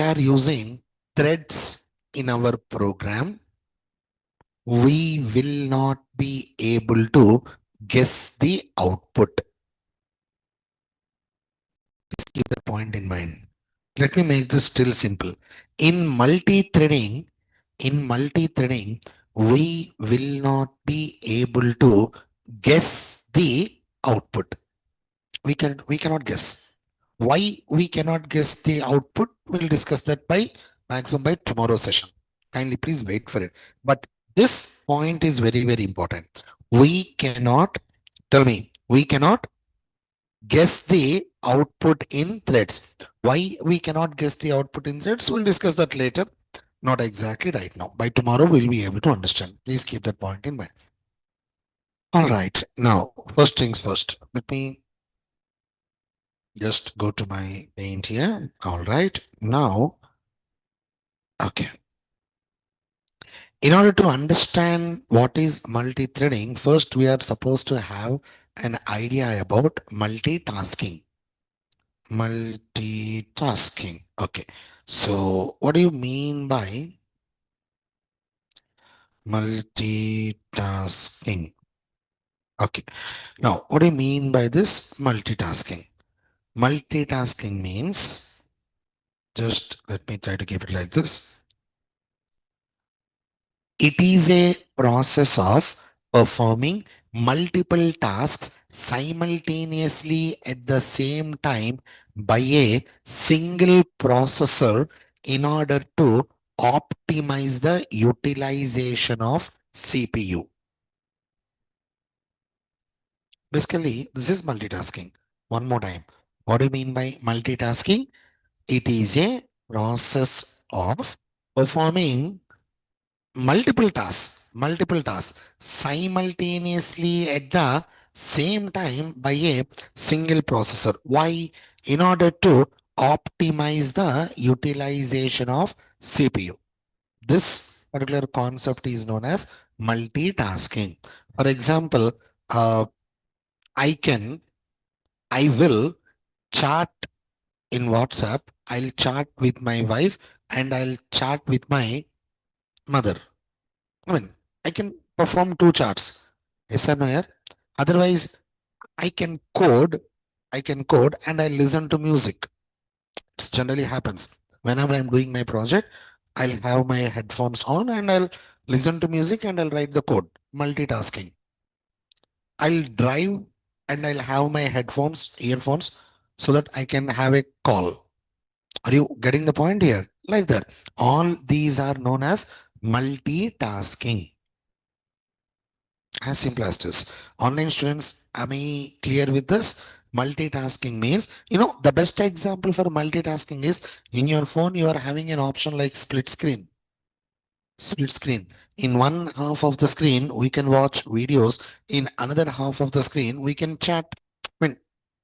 are using threads in our program, we will not be able to guess the output. Please keep that point in mind. Let me make this still simple. In multi-threading, we will not be able to guess the output. We cannot guess. Why we cannot guess the output? We'll discuss that by maximum by tomorrow's session. Kindly please wait for it. But this point is very, very important. We cannot, tell me, we cannot guess the output in threads. Why we cannot guess the output in threads? We'll discuss that later. Not exactly right now. By tomorrow, we'll be able to understand. Please keep that point in mind. All right. Now, first things first. Let me just go to my paint here. All right. Now, okay. In order to understand what is multi-threading, first we are supposed to have an idea about multitasking. Multitasking. Okay. So what do you mean by multitasking? Okay. Now, what do you mean by this multitasking? Multitasking means, just let me try to keep it like this. It is a process of performing multiple tasks simultaneously at the same time by a single processor in order to optimize the utilization of CPU. Basically, this is multitasking. One more time. What do you mean by multitasking? It is a process of performing multiple tasks simultaneously at the same time by a single processor. Why? In order to optimize the utilization of CPU. This particular concept is known as multitasking. For example, uh, I will chat in WhatsApp, I'll chat with my wife and I'll chat with my mother. I mean, I can perform two charts. Yes or no, yeah? Otherwise, I can code, and I listen to music. It generally happens. Whenever I'm doing my project, I'll have my headphones on and I'll listen to music and I'll write the code. Multitasking. I'll drive and I'll have my earphones, so that I can have a call. Are you getting the point here? Like that. All these are known as multitasking. As simple as this. Online students, am I clear with this? Multitasking means, the best example for multitasking is in your phone, you are having an option like split screen. Split screen. In one half of the screen, we can watch videos. In another half of the screen, we can chat. I mean,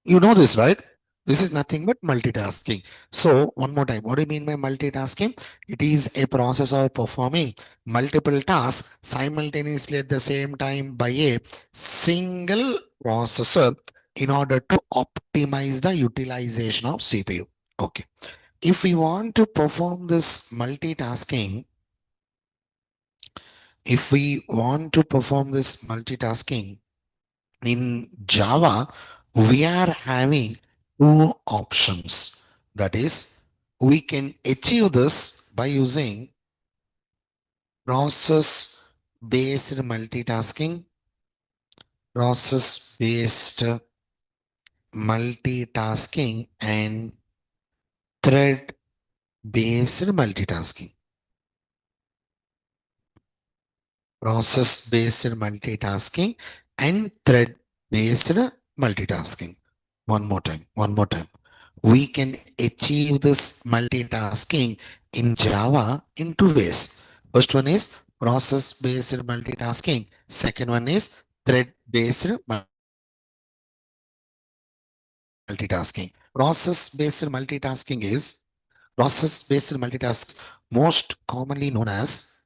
you know this, right? This is nothing but multitasking. So, one more time, what do you mean by multitasking? It is a process of performing multiple tasks simultaneously at the same time by a single processor in order to optimize the utilization of CPU. Okay. If we want to perform this multitasking, in Java, we are having two options. That is, we can achieve this by using process-based multitasking, process-based multitasking, and thread-based multitasking. Process-based multitasking and thread-based multitasking. One more time. We can achieve this multitasking in Java in two ways. First one is process-based multitasking. Second one is thread-based multitasking. Process-based multitasks most commonly known as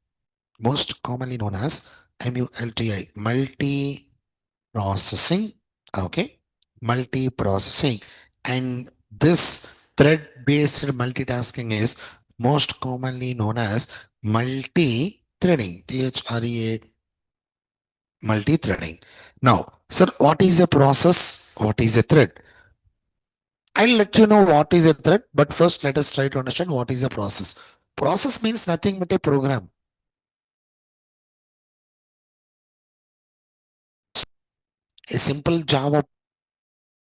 MULTI, multi-processing. Okay, multi-processing. And this thread-based multitasking is most commonly known as multi-threading. THREA, multi-threading. Now, sir, what is a process? What is a thread? I'll let you know what is a thread, but first let us try to understand what is a process. Process means nothing but a program. A simple Java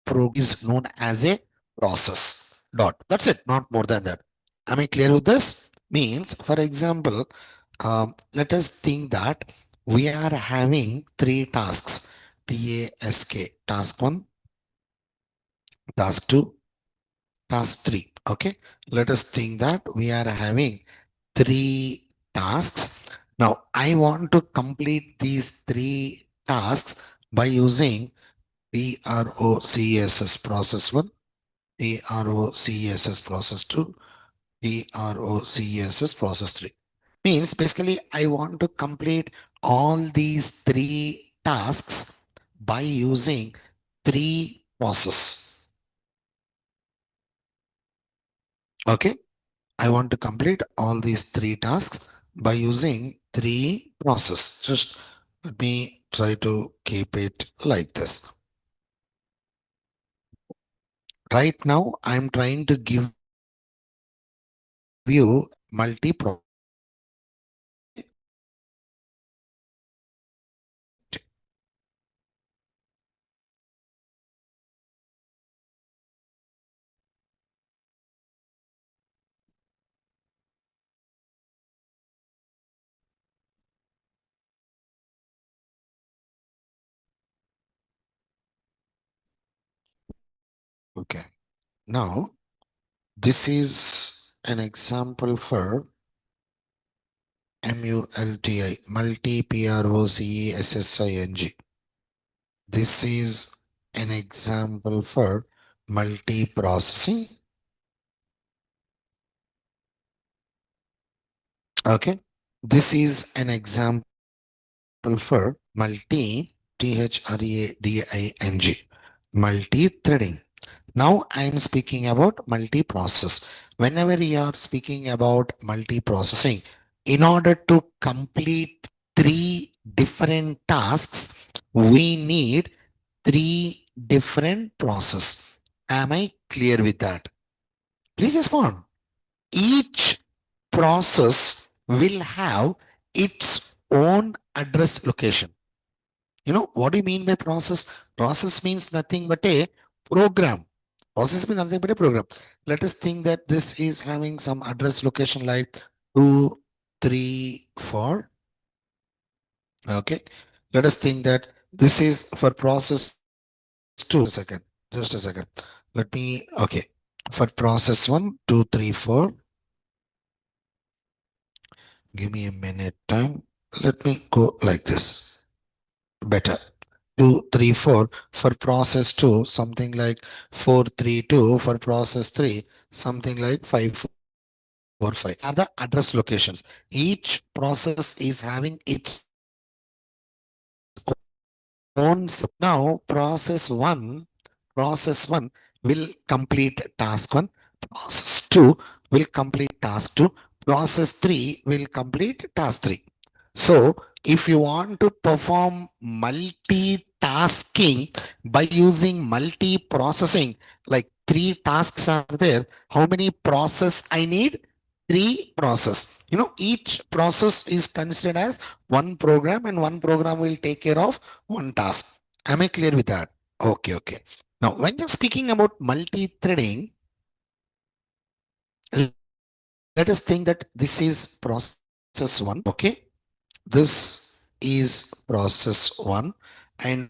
program is known as a process. Dot. That's it, not more than that. Am I clear with this? Means, for example, let us think that we are having three tasks. TASK. Task 1, task 2, task 3. Okay. Let us think that we are having three tasks. Now, I want to complete these three tasks by using PROCSS process 1, PROCSS process 2, PROCSS process 3. Means basically I want to complete all these three tasks by using three process. Okay. I want to complete all these three tasks by using three process. Just let me try to keep it like this. Right now, I'm trying to give you multi-process. Okay. Okay. Now, this is an example for MULTI, multi-PROCESSING. This is an example for multi-processing. Okay. This is an example for multi-threading, multi-threading. Now I'm speaking about multi-process. Whenever you are speaking about multi-processing, in order to complete three different tasks, we need three different process. Am I clear with that? Please respond. Each process will have its own address location. You know, what do you mean by process? Process means nothing but a program. Process means nothing but a program. Let us think that this is having some address location like 2, 3, 4. Okay. Let us think that this is for process 2. Second. Just a second. Let me, okay. For process 1, 2, 3, 4. Give me a minute time. Let me go like this. Better. 2, 3, 4 for process 2, something like 4, 3, 2 for process 3, something like 5, 4, 5 are the address locations. Each process is having its own. Now, process 1 will complete task 1, process 2 will complete task 2, process 3 will complete task 3. So, if you want to perform multitasking by using multi-processing, like three tasks are there, how many process I need? Three process. You know, each process is considered as one program and one program will take care of one task. Am I clear with that? Okay, okay. Now, when you're speaking about multi-threading, let us think that this is process 1. Okay. This is process 1. And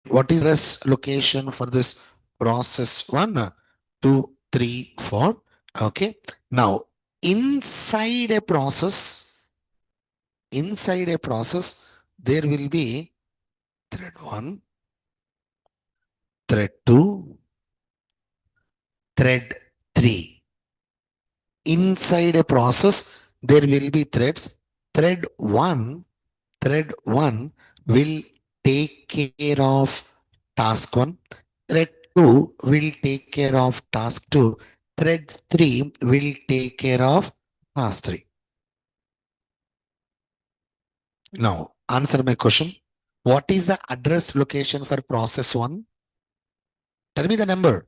what is address location for this process 1? 2, 3, 4. Okay. Now, inside a process, there will be thread 1, thread 2, thread 3. Inside a process, there will be threads. Thread 1, thread 1 will take care of task 1. Thread 2 will take care of task 2. thread 3 will take care of task 3. Now, answer my question. What is the address location for process 1? Tell me the number.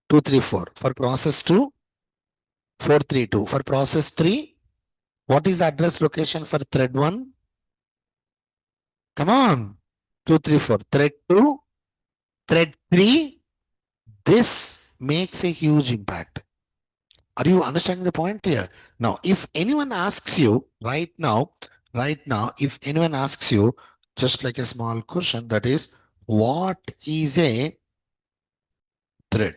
234. For process 2, 432. For process 3, what is the address location for thread 1? Come on. 234. Thread 2, thread 3. This makes a huge impact. Are you understanding the point here? Now, if anyone asks you if anyone asks you just like a small question, that is, what is a thread?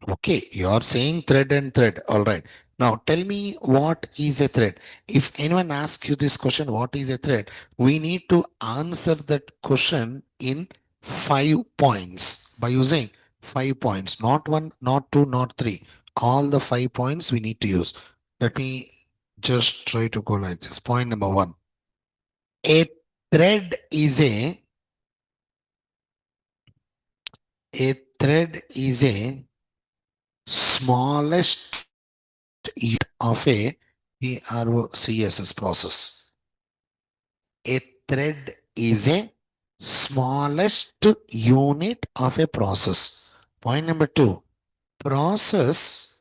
Okay, you are saying thread and thread. All right. Now tell me, what is a thread? If anyone asks you this question, what is a thread? We need to answer that question in 5 points by using 5 points, not one, not two, not three. All the 5 points we need to use. Let me just try to go like this. Point number one. A thread is a smallest unit of a PROCSS process. A thread is a smallest unit of a process. Point number two, process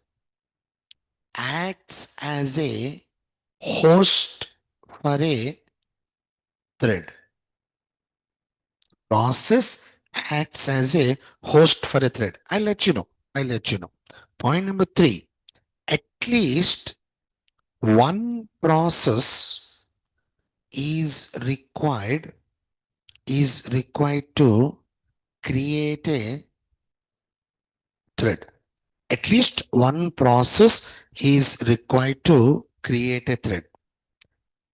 acts as a host for a thread. Process acts as a host for a thread. I'll let you know. Point number three, at least one process is required to create a thread. At least one process is required to create a thread.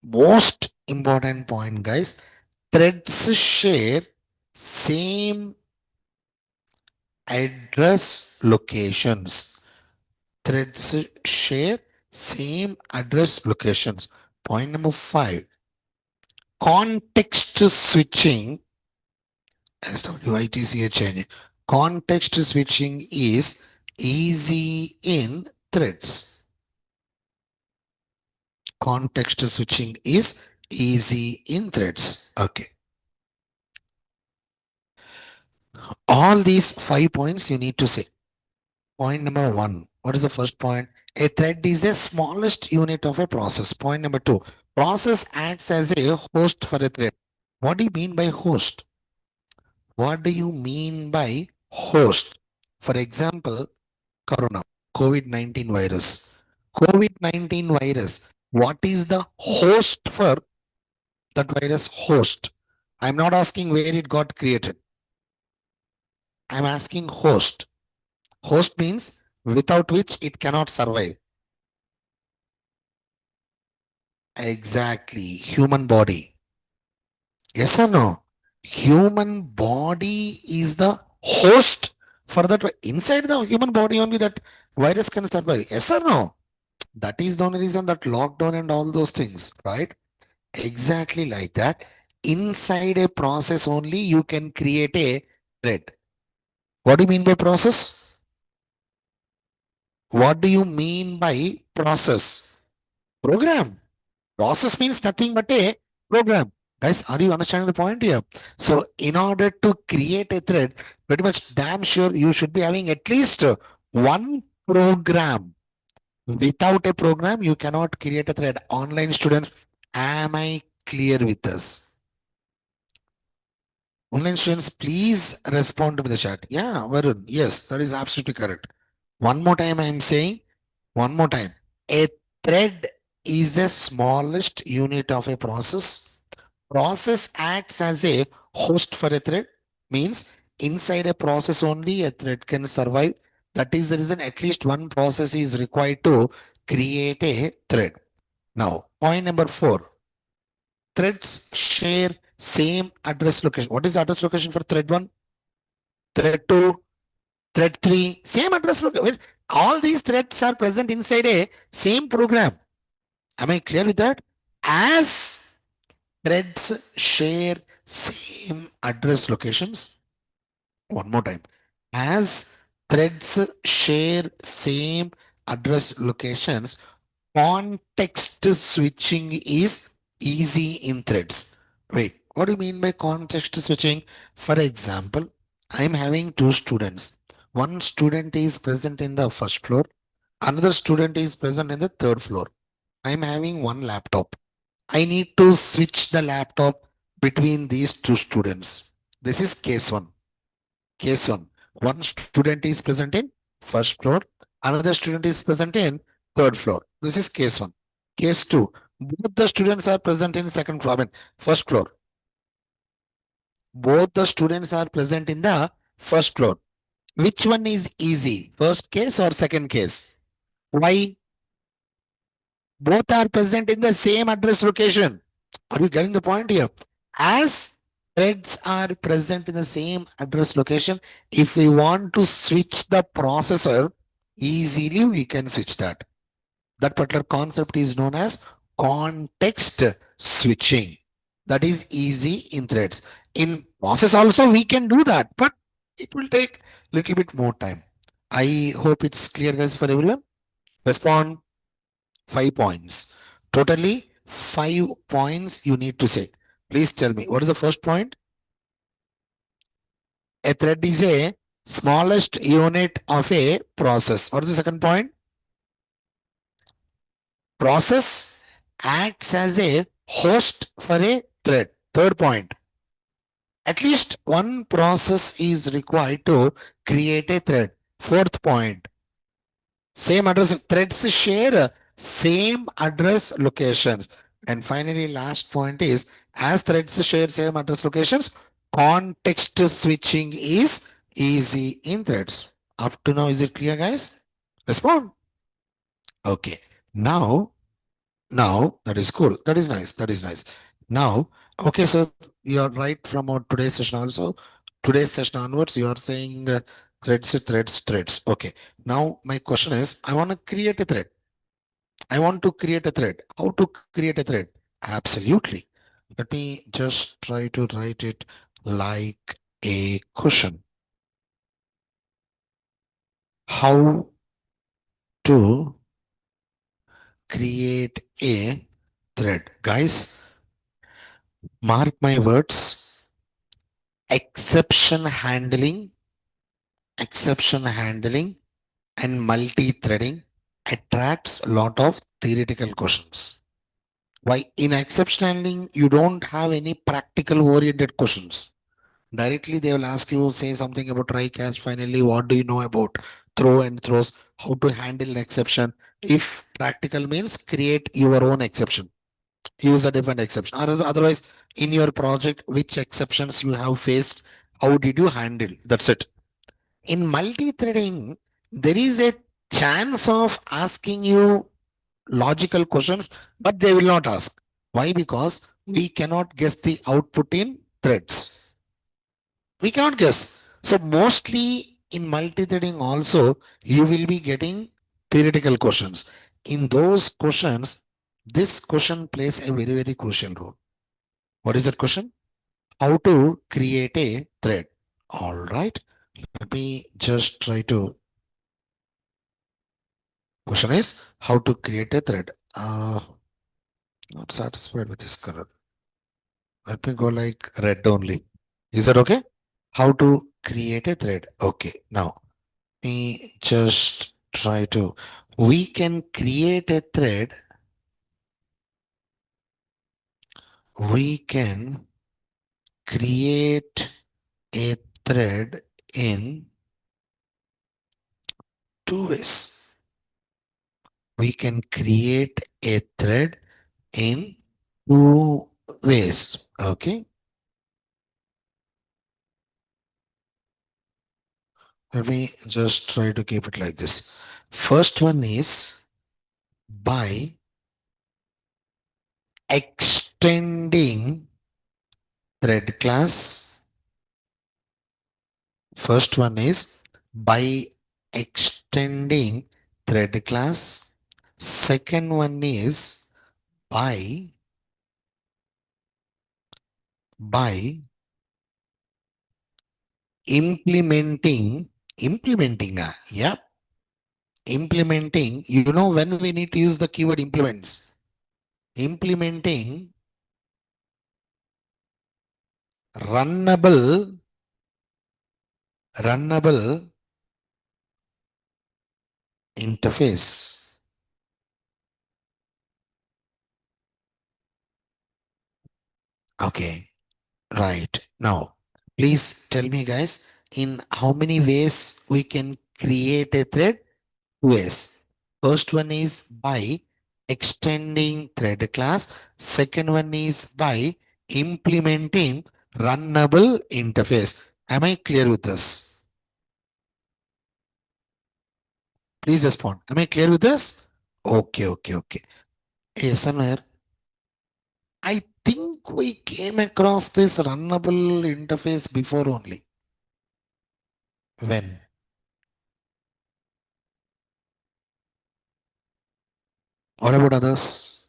Most important point, guys, threads share same address locations. Threads share same address locations. Point number 5, context switching. SWITCH changing. Context switching is easy in threads. Context switching is easy in threads. Okay. All these 5 points you need to say. Point number 1. What is the first point? A thread is a smallest unit of a process. Point number 2. Process acts as a host for a thread. What do you mean by host? What do you mean by host? For example, Corona, COVID-19 virus. COVID-19 virus. What is the host for that virus? Host. I'm not asking where it got created. I'm asking host. Host means without which it cannot survive. Exactly. Human body. Yes or no? Human body is the host for that. Inside the human body only that virus can survive. Yes or no? That is the only reason that lockdown and all those things, right? Exactly like that. Inside a process only you can create a thread. What do you mean by process? What do you mean by process? Program. Process means nothing but a program. Guys, are you understanding the point here? So in order to create a thread, pretty much damn sure you should be having at least one program. Without a program, you cannot create a thread. Online students, am I clear with this? Online students, please respond to the chat. Yeah, Varun, yes, that is absolutely correct. One more time, I am saying, one more time. A thread is the smallest unit of a process. Process acts as a host for a thread, means inside a process only a thread can survive. That is the reason at least one process is required to create a thread. Now, point number 4. Threads share same address location. What is the address location for thread 1? Thread 2? Thread 3? Same address location. All these threads are present inside a same program. Am I clear with that? As threads share same address locations. One more time. As threads share same address locations, context switching is easy in threads. Wait, what do you mean by context switching? For example, I'm having two students. One student is present in the first floor, another student is present in the third floor. I'm having one laptop. I need to switch the laptop between these two students. This is case one. Case one. One student is present in first floor, another student is present in third floor. This is case one. Case two. Both the students are present in second floor, I mean, first floor. Both the students are present in the first floor. Which one is easy? First case or second case? Why? Both are present in the same address location. Are you getting the point here? As threads are present in the same address location, if we want to switch the processor, easily we can switch that. That particular concept is known as context switching. That is easy in threads. In process also we can do that, but it will take little bit more time. I hope it's clear, guys, for everyone. Respond. 5 points. Totally 5 points you need to say. Please tell me, what is the first point? A thread is a smallest unit of a process. What is the second point? Process acts as a host for a thread. Third point, at least one process is required to create a thread. Fourth point, same address threads share same address locations. And finally, last point is, as threads share same address locations, context switching is easy in threads. Up to now, is it clear, guys? Respond. Okay. Now, that is cool. That is nice. That is nice. Now, okay, so you're right from our today's session also. Today's session onwards, you are saying threads. Okay. Now, my question is, I want to create a thread. I want to create a thread. How to create a thread? Absolutely. Let me just try to write it like a question. How to create a thread? Guys, mark my words. Exception handling, exception handling, and multi-threading attracts a lot of theoretical questions. Why? In exception handling, you don't have any practical oriented questions. Directly, they will ask you, say something about try catch. Finally, what do you know about throw and throws? How to handle an exception? If practical means create your own exception, use a different exception. Otherwise, in your project, which exceptions you have faced, how did you handle? That's it. In multi-threading, there is a chance of asking you logical questions, but they will not ask. Why? Because we cannot guess the output in threads. We cannot guess. So mostly in multi-threading also, you will be getting theoretical questions. In those questions, this question plays a very, very crucial role. What is that question? How to create a thread. All right. Let me just try to. Question is how to create a thread. Not satisfied with this color. Let me go like red only. Is that okay? How to create a thread. Okay. Now, me just try to. We can create a thread. We can create a thread in two ways. We can create a thread in two ways. Okay. Let me just try to keep it like this. First one is by extending thread class. First one is by extending thread class. Second one is by by implementing yeah, Implementing, when we need to use the keyword implements. Implementing runnable, runnable interface. Okay, right. Now, please tell me, guys, in how many ways we can create a thread? Two ways. First one is by extending thread class. Second one is by implementing runnable interface. Am I clear with this? Please respond. Am I clear with this? Okay, okay, okay. Yes, somewhere. I think we came across this runnable interface before only. When? What about others?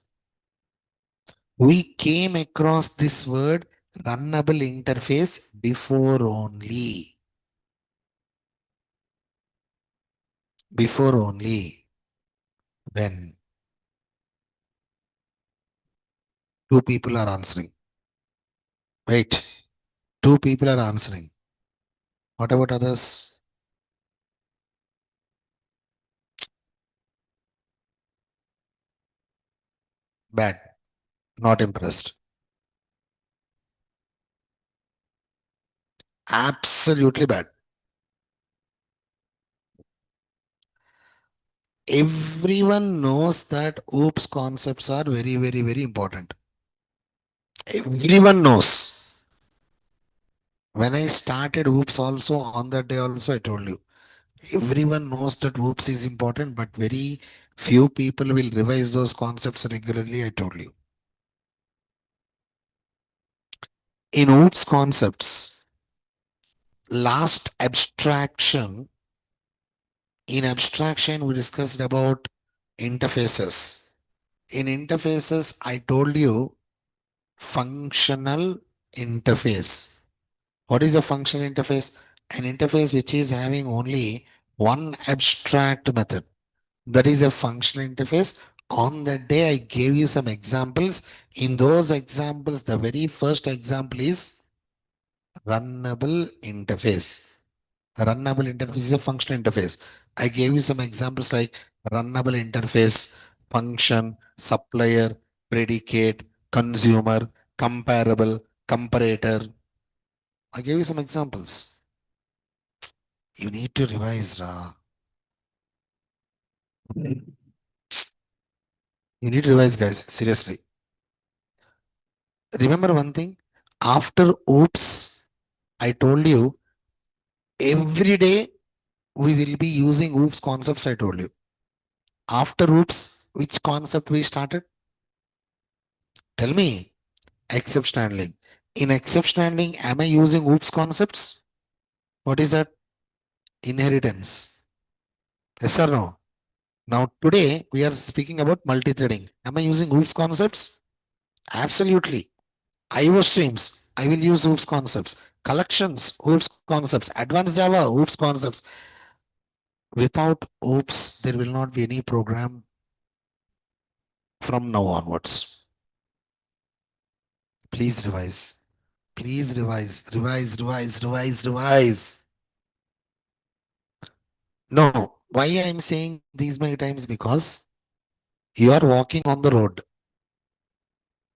We came across this word runnable interface before only. Before only. When? Two people are answering. Wait. Two people are answering. What about others? Bad. Not impressed. Absolutely bad. Everyone knows that OOPS concepts are very, very, very important. Everyone knows. When I started OOPS also, on that day also, I told you. Everyone knows that OOPS is important, but very few people will revise those concepts regularly, I told you. In OOPS concepts, last abstraction, in abstraction, we discussed about interfaces. In interfaces, I told you functional interface. What is a functional interface? An interface which is having only one abstract method. That is a functional interface. On that day, I gave you some examples. In those examples, the very first example is runnable interface. Runnable interface is a functional interface. I gave you some examples like runnable interface, function, supplier, predicate, consumer, comparable, comparator. I gave you some examples. You need to revise, Ra. You need to revise, guys. Seriously. Remember one thing. After OOPS, I told you every day we will be using OOPS concepts. I told you. After OOPS, which concept we started? Tell me. Exception handling. In exception handling, am I using OOPS concepts? What is that? Inheritance. Yes or no? Now, today we are speaking about multi-threading. Am I using OOPS concepts? Absolutely. IO streams, I will use OOPS concepts. Collections, OOPS concepts. Advanced Java, OOPS concepts. Without OOPS, there will not be any program from now onwards. Please revise. Please revise, revise, revise, revise, revise. No, why I am saying these many times? Because you are walking on the road.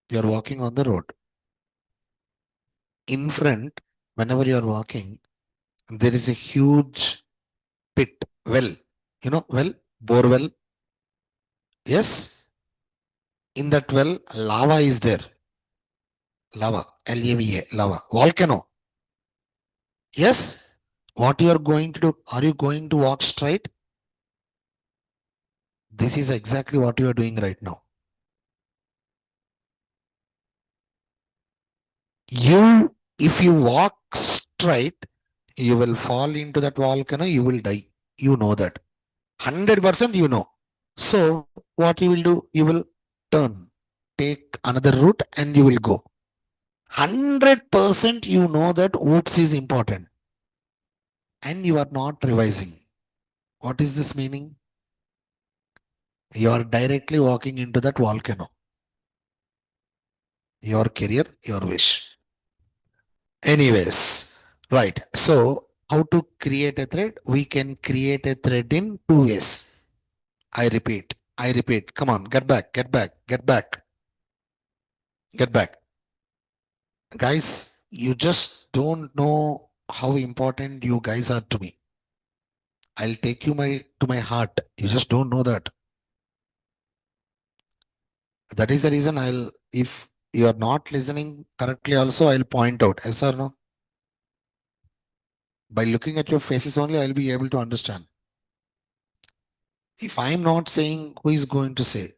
You are walking on the road. In front, whenever you are walking, there is a huge pit, well, well, bore well. Yes, in that well, lava is there. Lava, Lava, lava, volcano. Yes, what you are going to do? Are you going to walk straight? This is exactly what you are doing right now. If you walk straight, you will fall into that volcano, you will die. You know that. 100% you know. So, what you will do? You will turn, take another route, and you will go. 100% you know that OOPS is important and you are not revising. What is this meaning? You are directly walking into that volcano. Your career, your wish. Anyways, right. So, how to create a thread? We can create a thread in two ways. I repeat. I repeat. Come on, get back, get back, get back, get back. Guys, you just don't know how important you guys are to me. I'll take you to my heart. You just don't know that. That is the reason if you are not listening correctly, also I'll point out. Yes or no? By looking at your faces only, I'll be able to understand. If I'm not saying, who is going to say?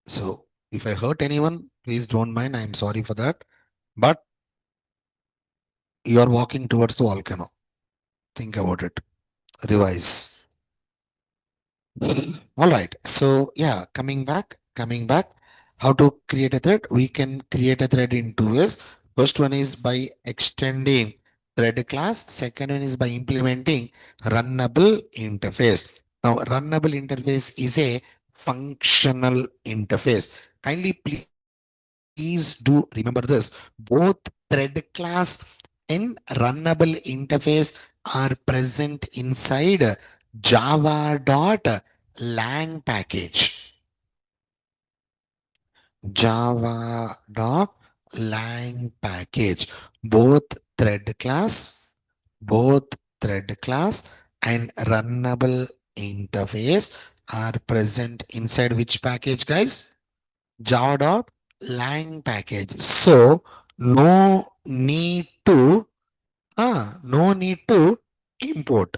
So if I hurt anyone, please don't mind. I'm sorry for that. But you are walking towards the volcano. Think about it. Revise. All right. So yeah, coming back, how to create a thread? We can create a thread in two ways. First one is by extending thread class. Second one is by implementing runnable interface. Now, runnable interface is a functional interface. Kindly please do remember this. Both thread class and runnable interface are present inside java.lang package. Java.lang package. Both thread class, both thread class and runnable interface are present inside which package, guys? Java.lang package. So no need to import.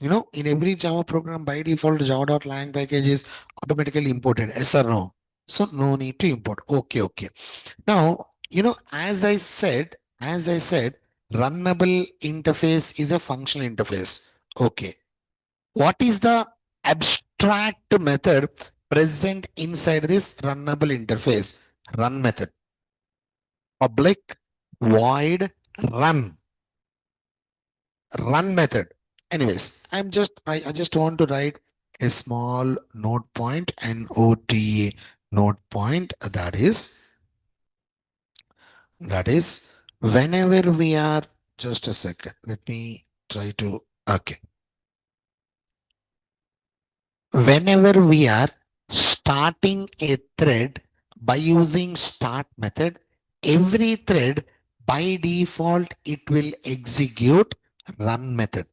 In every Java program by default, java.lang package is automatically imported. Yes or no? So no need to import. Okay, okay. Now, as I said, runnable interface is a functional interface. Okay. What is the abstract method present inside this runnable interface? Run method. Public void run. Run method. Anyways, I just want to write a small note point, an OTA note point. That is whenever we are, just a second. Let me try to, okay. Whenever we are starting a thread by using start method, every thread by default it will execute run method.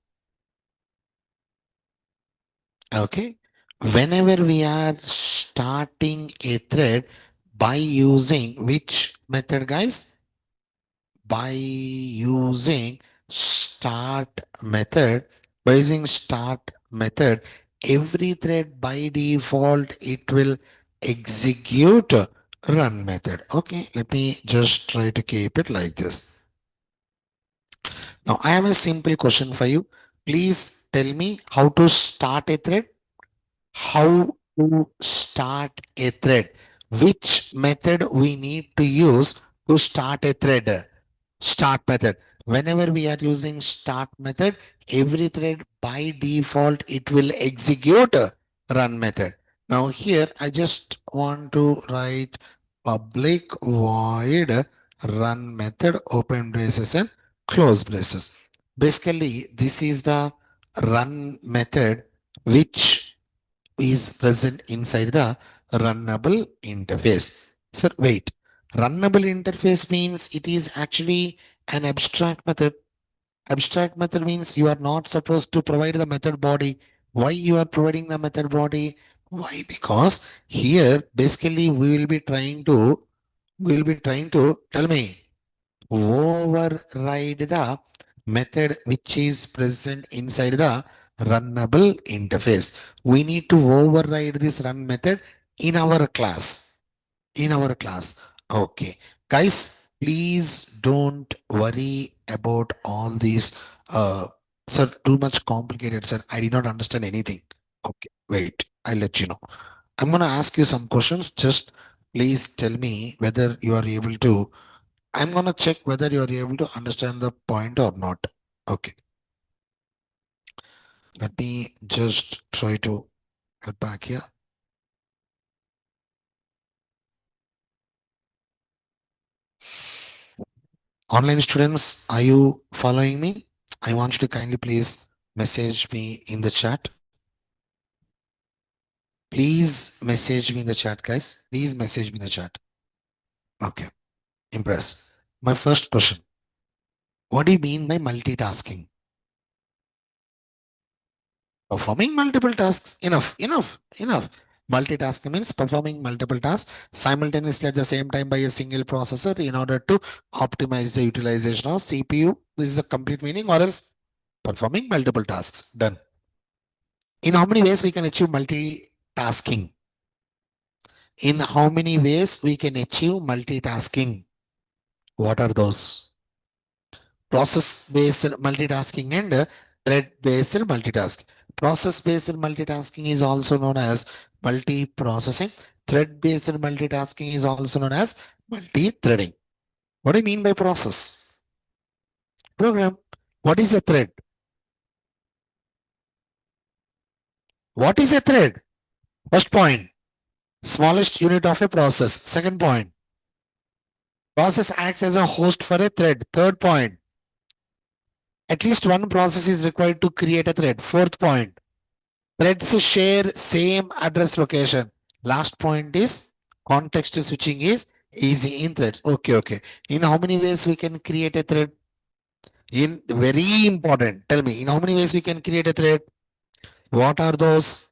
Okay. Whenever we are starting a thread by using which method, guys? By using start method, every thread by default it will execute run method. Okay, let me just try to keep it like this. Now I have a simple question for you. Please tell me how to start a thread. How to start a thread? Which method we need to use to start a thread? Start method. Whenever we are using start method, every thread by default it will execute a run method. Now here I just want to write public void run method, open braces and close braces. Basically, this is the run method which is present inside the runnable interface. Sir, wait. Runnable interface means it is actually an abstract method. Abstract method means you are not supposed to provide the method body. Why you are providing the method body? Why? Because here basically we will be trying to tell me override the method which is present inside the runnable interface. We need to override this run method in our class. In our class. Okay. Guys, please don't worry about all these. Sir, too much complicated, sir. I did not understand anything. Okay. Wait. I'll let you know. I'm going to ask you some questions. Just please tell me whether you are able to. I'm going to check whether you are able to understand the point or not. Okay. Let me just try to. Head back here. Online students, are you following me? I want you to kindly please message me in the chat. Please message me in the chat, guys. Please message me in the chat. Okay, impressed. My first question. What do you mean by multitasking? Performing multiple tasks. Enough, enough, enough. Multitasking means performing multiple tasks simultaneously at the same time by a single processor in order to optimize the utilization of CPU. This is a complete meaning, or else performing multiple tasks. Done. In how many ways we can achieve multitasking? In how many ways we can achieve multitasking? What are those? Process-based multitasking and thread-based multitasking. Process-based multitasking is also known as multiprocessing. Thread-based multitasking is also known as multi-threading. What do you mean by process? Program. What is a thread? What is a thread? First point, smallest unit of a process. Second point, process acts as a host for a thread. Third point, at least one process is required to create a thread. Fourth point, threads share same address location. Last point is context switching is easy in threads. Okay, okay. In how many ways we can create a thread? In very important. Tell me, in how many ways we can create a thread? What are those?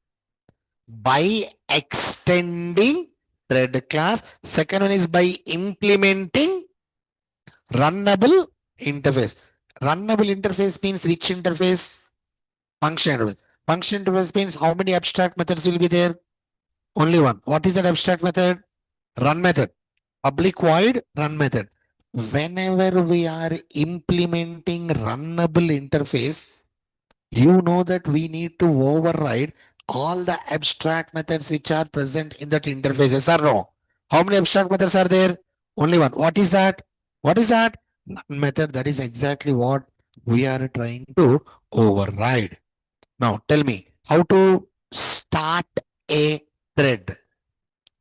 By extending thread class. Second one is by implementing runnable interface. Runnable interface means which interface? Function interface. Function interface means how many abstract methods will be there? Only one. What is that abstract method? Run method. Public void run method. Whenever we are implementing runnable interface, you know that we need to override all the abstract methods which are present in that interface. Yes or no? How many abstract methods are there? Only one. What is that? What is that? Run method. That is exactly what we are trying to override. Now tell me how to start a thread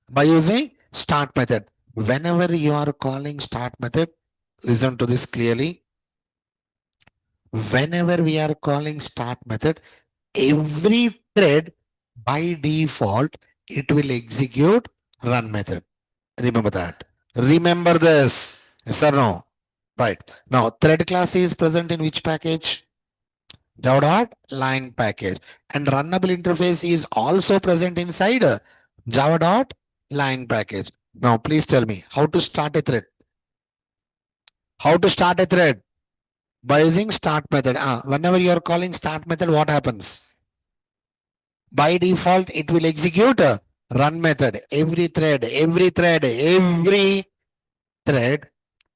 by using start method. Whenever you are calling start method, listen to this clearly. Whenever we are calling start method, every thread by default, it will execute run method. Remember that. Remember this. Yes or no? Right. Now, thread class is present in which package? Java.lang package. And runnable interface is also present inside Java.lang package. Now, please tell me how to start a thread. How to start a thread? By using start method. Whenever you are calling start method, what happens? By default, it will execute a run method. Every thread,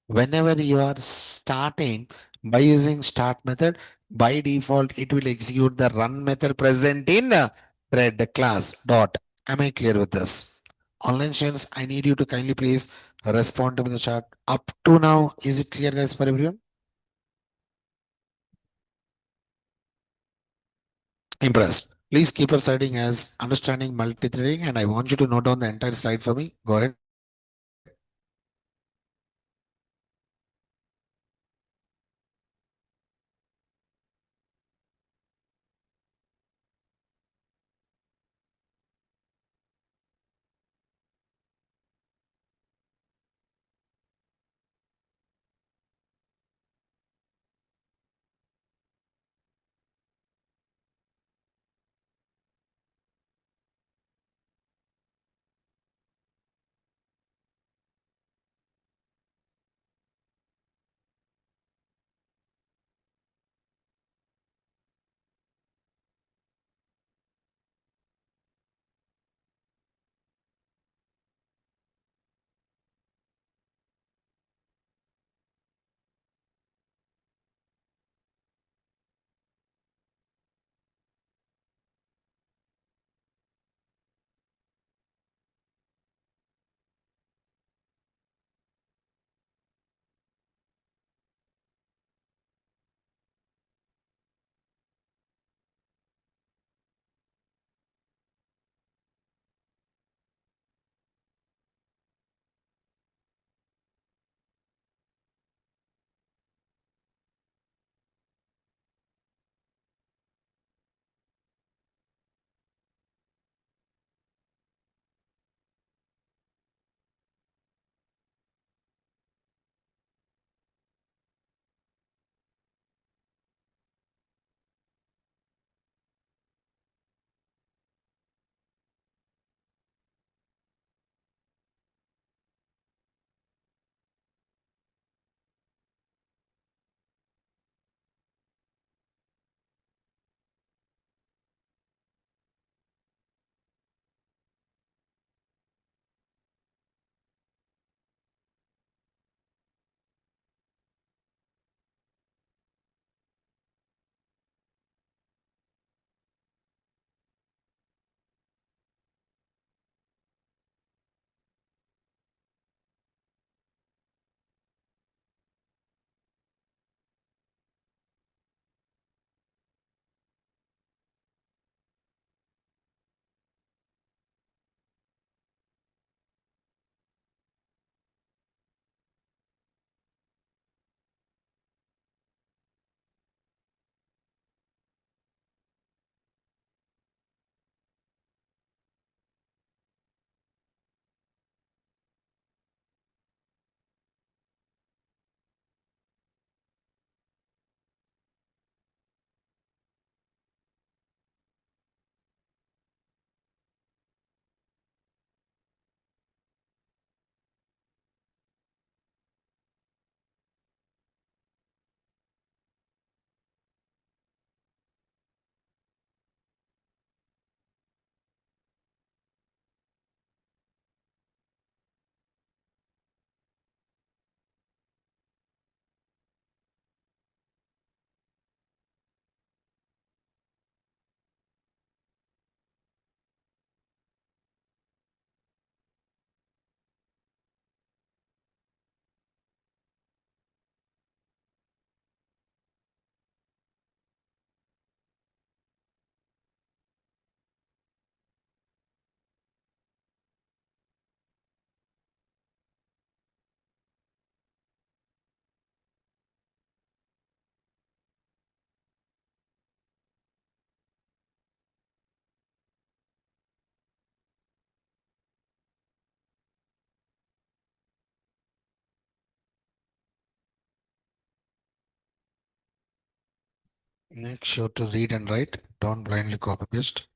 whenever you are starting by using start method, by default, it will execute the run method present in thread class dot. Am I clear with this? Online students, I need you to kindly please respond to me in the chat. Up to now, is it clear, guys, for everyone? Impressed. Please keep your citing as understanding multi-threading, and I want you to note down the entire slide for me. Go ahead. Make sure to read and write. Don't blindly copy paste.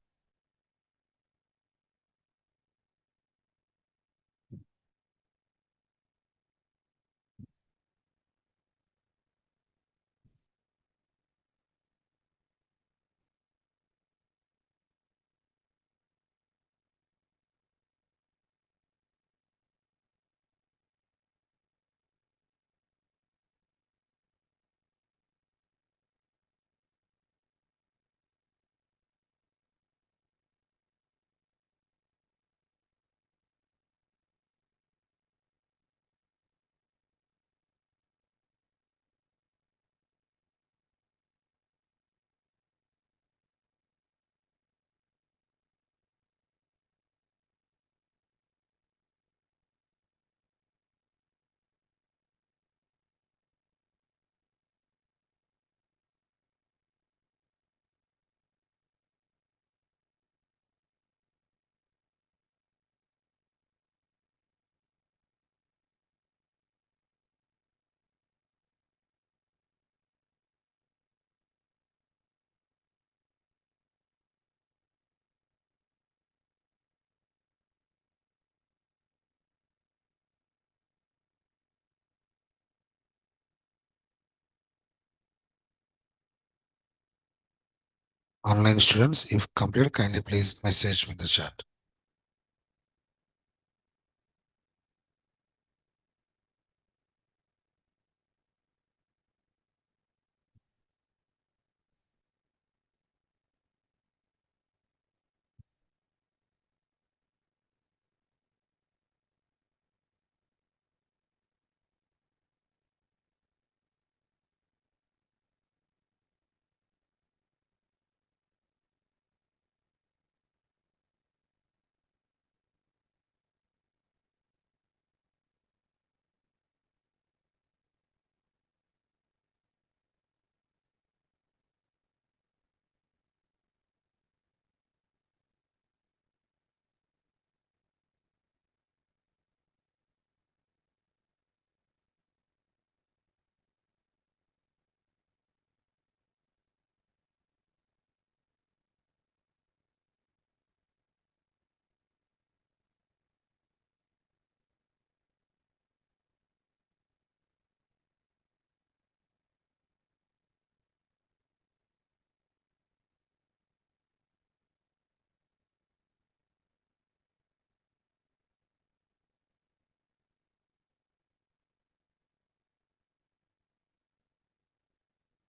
Online students, if completed, kindly please message me in the chat.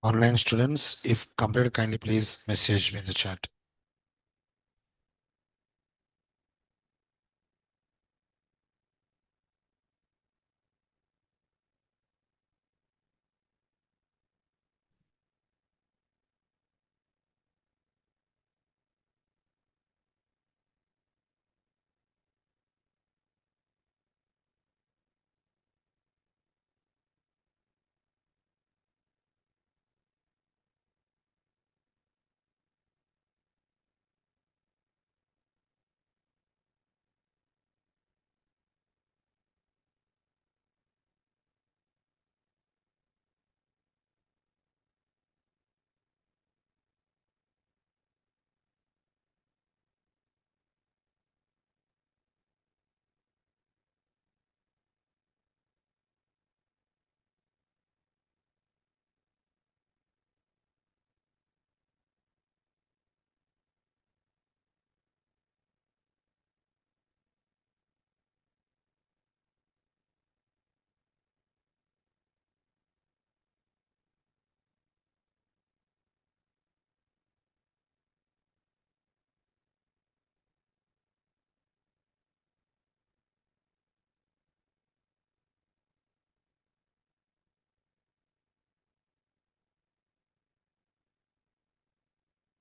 Online students, if completed, kindly please message me in the chat.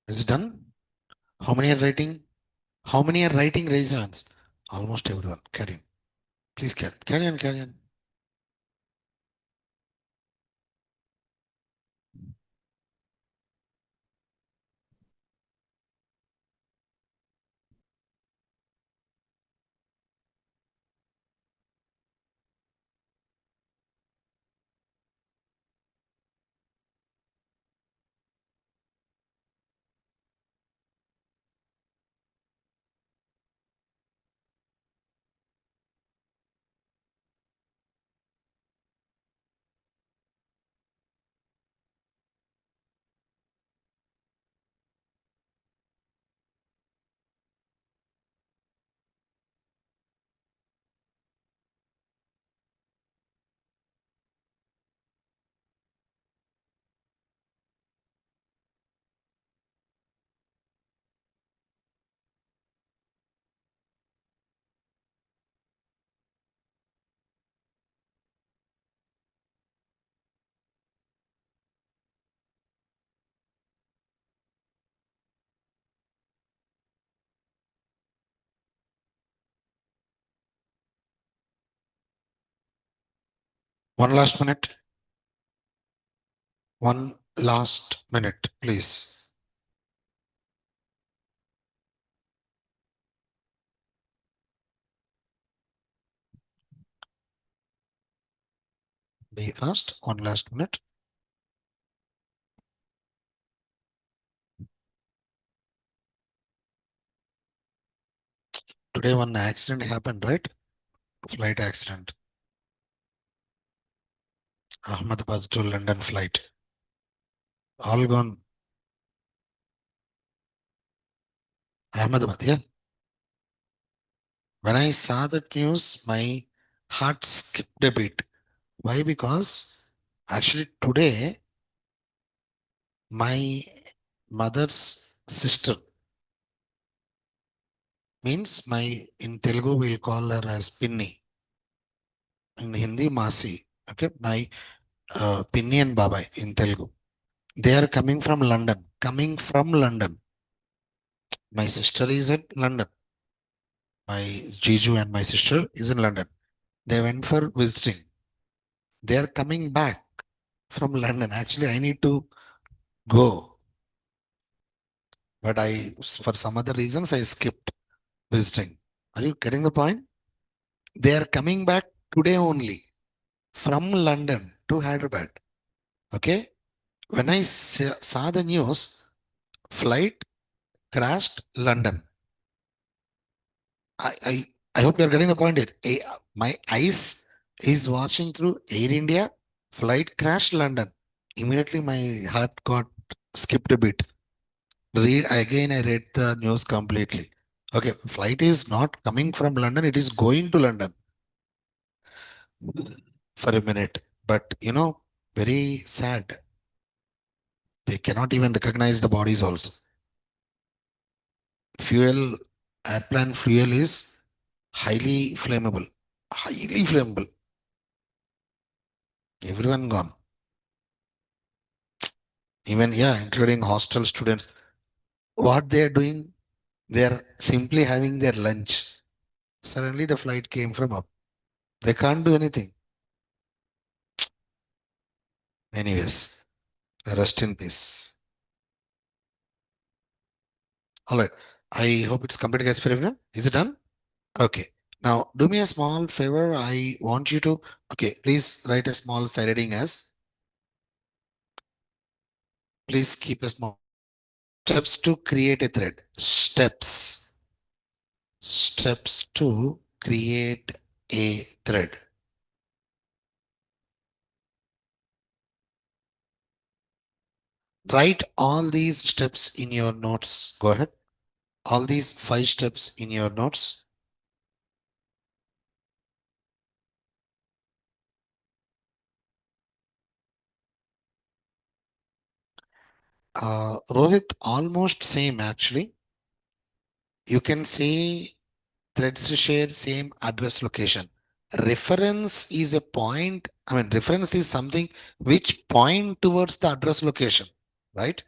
Is it done? How many are writing? How many are writing? Raise your hands. Almost everyone. Carry on. Please carry on, carry on. One last minute. One last minute, please. Be fast. One last minute. Today, one accident happened, right? Flight accident. Ahmedabad to London flight. All gone. Ahmedabad, yeah. When I saw that news, my heart skipped a beat. Why? Because actually today, my mother's sister, means my, in Telugu we'll call her as Pinni. In Hindi, Masi. Okay, my Pinni and Babai in Telugu. They are coming from London. Coming from London. My sister is in London. My Jiju and my sister is in London. They went for visiting. They are coming back from London. Actually, I need to go, but for some other reasons, I skipped visiting. Are you getting the point? They are coming back today only from London to Hyderabad. Okay. When I saw the news, flight crashed London. I, I, I hope you're getting the point here. My eyes is watching through Air India, flight crashed London. Immediately my heart got skipped a bit. I read the news completely. Okay, flight is not coming from London, it is going to London for a minute. But very sad. They cannot even recognize the bodies also. Fuel, airplane fuel is highly flammable. Highly flammable. Everyone gone. Even, yeah, including hostel students. What they are doing, they are simply having their lunch. Suddenly the flight came from up. They can't do anything. Anyways, rest in peace. All right. I hope it's complete, guys, for everyone. Is it done? Okay. Now, do me a small favor. I want you to, okay, please write a small side heading as, please keep a small steps to create a thread. Steps. Steps to create a thread. Write all these steps in your notes. Go ahead. All these 5 steps in your notes. Rohit, almost same actually. You can say threads share same address location. Reference is a point. I mean, reference is something which point towards the address location, right?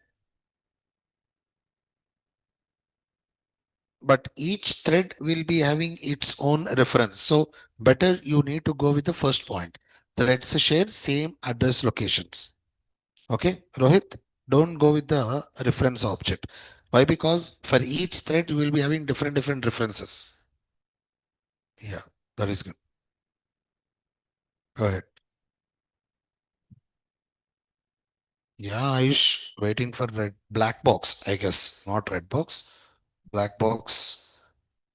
But each thread will be having its own reference. So better you need to go with the first point. Threads share same address locations. Okay, Rohit, don't go with the reference object. Why? Because for each thread you will be having different references. Yeah, that is good. Go ahead. Yeah, Ayush, waiting for red black box, I guess, not red box, black box.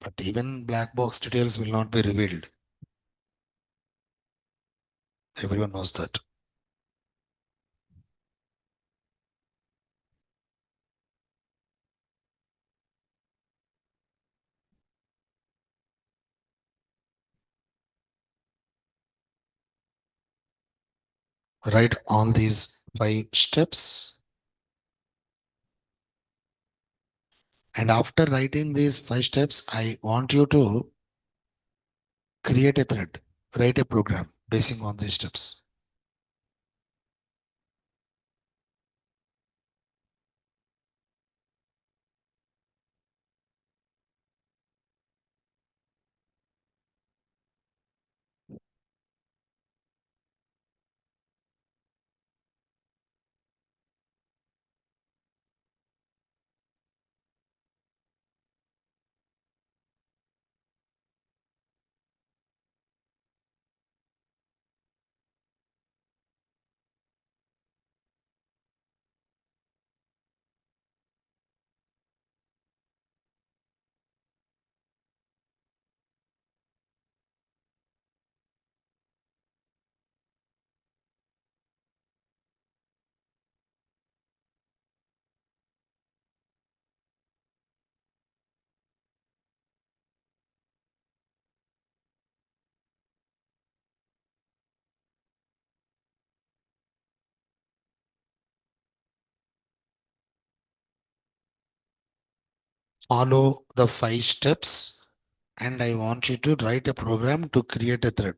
But even black box details will not be revealed. Everyone knows that. Write all these 5 steps. And after writing these 5 steps, I want you to create a thread, write a program basing on these steps. Follow the 5 steps, and I want you to write a program to create a thread.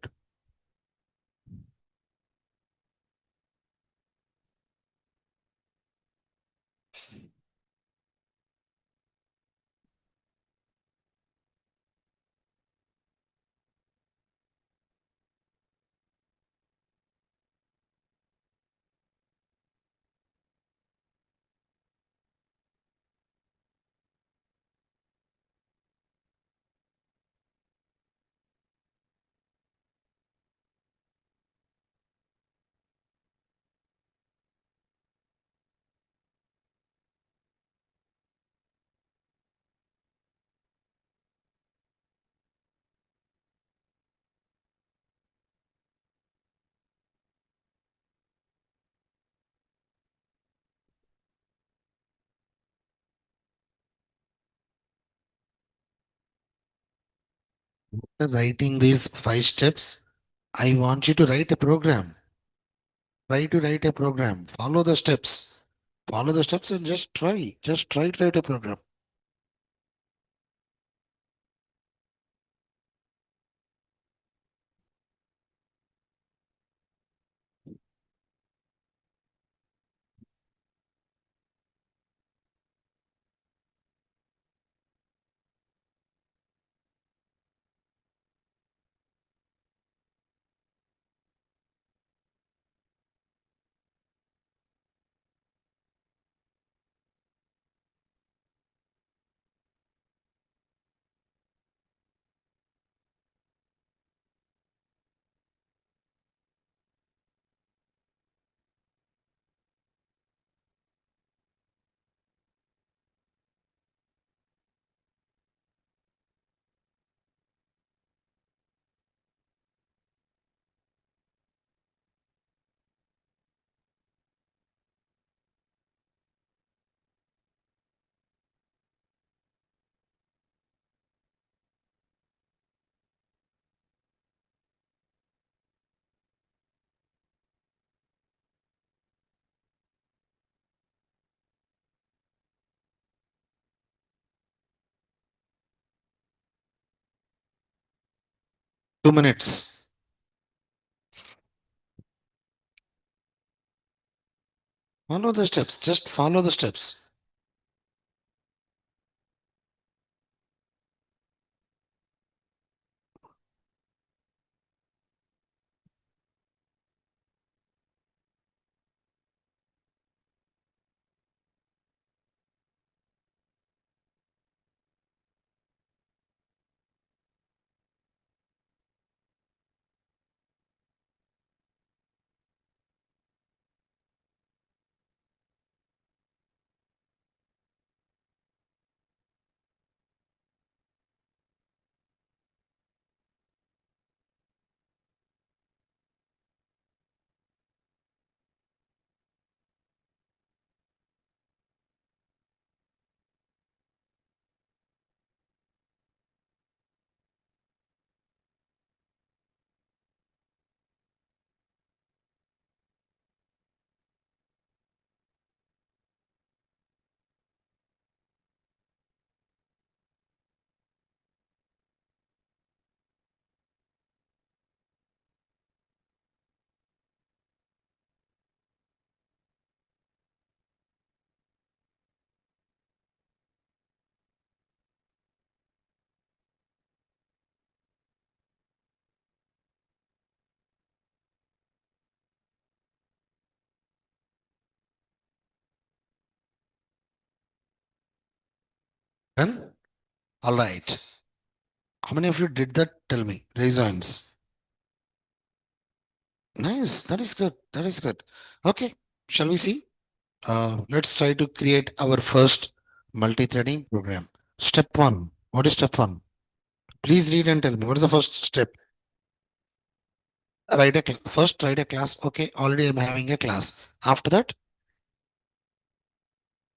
Writing these 5 steps, I want you to write a program. Try to write a program. Follow the steps. Follow the steps and just try. Just try to write a program. 2 minutes. Follow the steps. Just follow the steps. Done? All right. How many of you did that? Tell me. Raise your hands. Nice. That is good. That is good. Okay. Shall we see? Let's try to create our first multi-threading program. Step one. What is step one? Please read and tell me. What is the first step? First, write a class. Okay. Already I'm having a class. After that,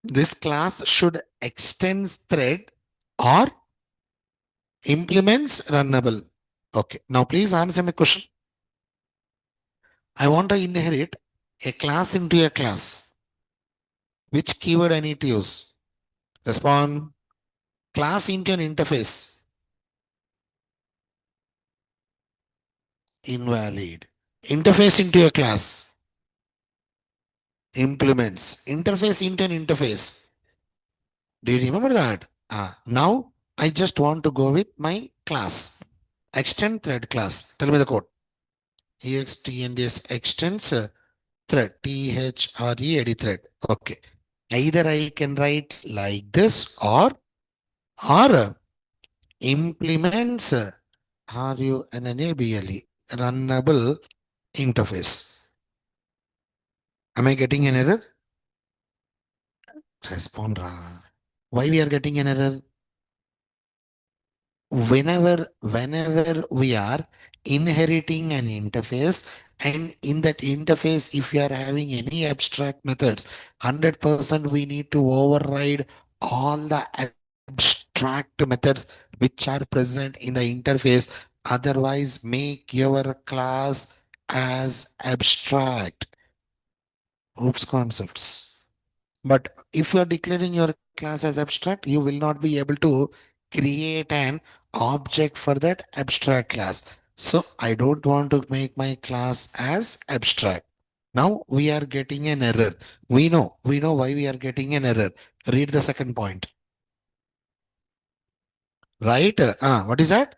this class should extends thread or implements runnable. Okay. Now please answer my question. I want to inherit a class into a class. Which keyword I need to use? Respond. Class into an interface, invalid. Interface into a class, implements. Interface into an interface. Do you remember that? Now I just want to go with my class. Extend thread class. Tell me the code. extends extends thread. THREAD thread. Okay. Either I can write like this or implements RUNNABLE runnable interface. Am I getting an error? Respond. Why we are getting an error? Whenever we are inheriting an interface, and in that interface if you are having any abstract methods, 100% we need to override all the abstract methods which are present in the interface, otherwise make your class as abstract. Oops, concepts. But if you are declaring your class as abstract, you will not be able to create an object for that abstract class. So I don't want to make my class as abstract. Now we are getting an error. We know why we are getting an error. Read the second point. Right? What is that?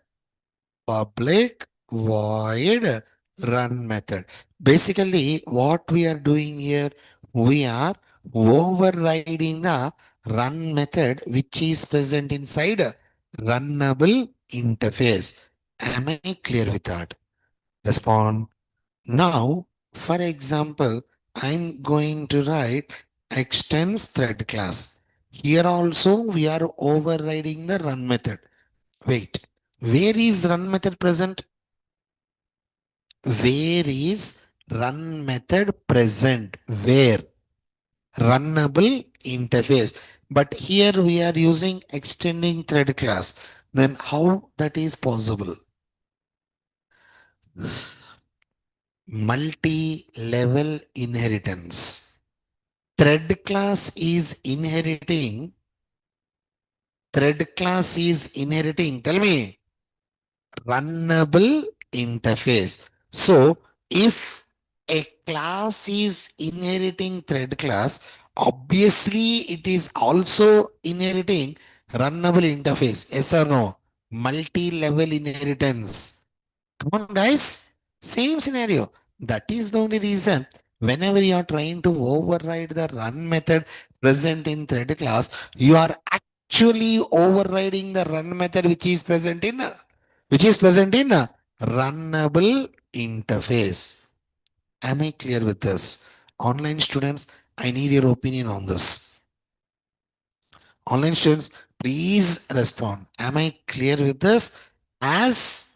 Public void run method. Basically, what we are doing here, we are overriding the run method which is present inside a runnable interface. Am I clear with that? Respond. Now, for example, I'm going to write extends thread class. Here also we are overriding the run method. Wait, where is run method present? Where is run method present? Where? Runnable interface. But here we are using extending thread class. Then how that is possible? Multi-level inheritance. Thread class is inheriting. Thread class is inheriting. Tell me. Runnable interface. So if a class is inheriting thread class, obviously it is also inheriting runnable interface. Yes or no? Multi-level inheritance. Come on, guys. Same scenario. That is the only reason. Whenever you are trying to override the run method present in thread class, you are actually overriding the run method which is present in runnable interface. Am I clear with this? Online students, I need your opinion on this. Online students, please respond. Am I clear with this? As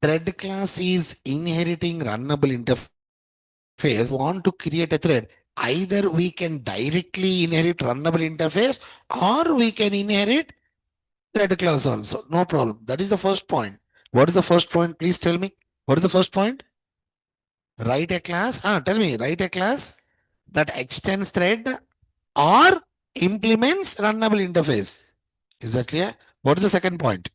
thread class is inheriting runnable interface, want to create a thread, either we can directly inherit runnable interface or we can inherit thread class also. No problem. That is the first point. What is the first point? Please tell me. What is the first point? Write a class. Tell me. Write a class that extends thread or implements runnable interface. Is that clear? What is the second point?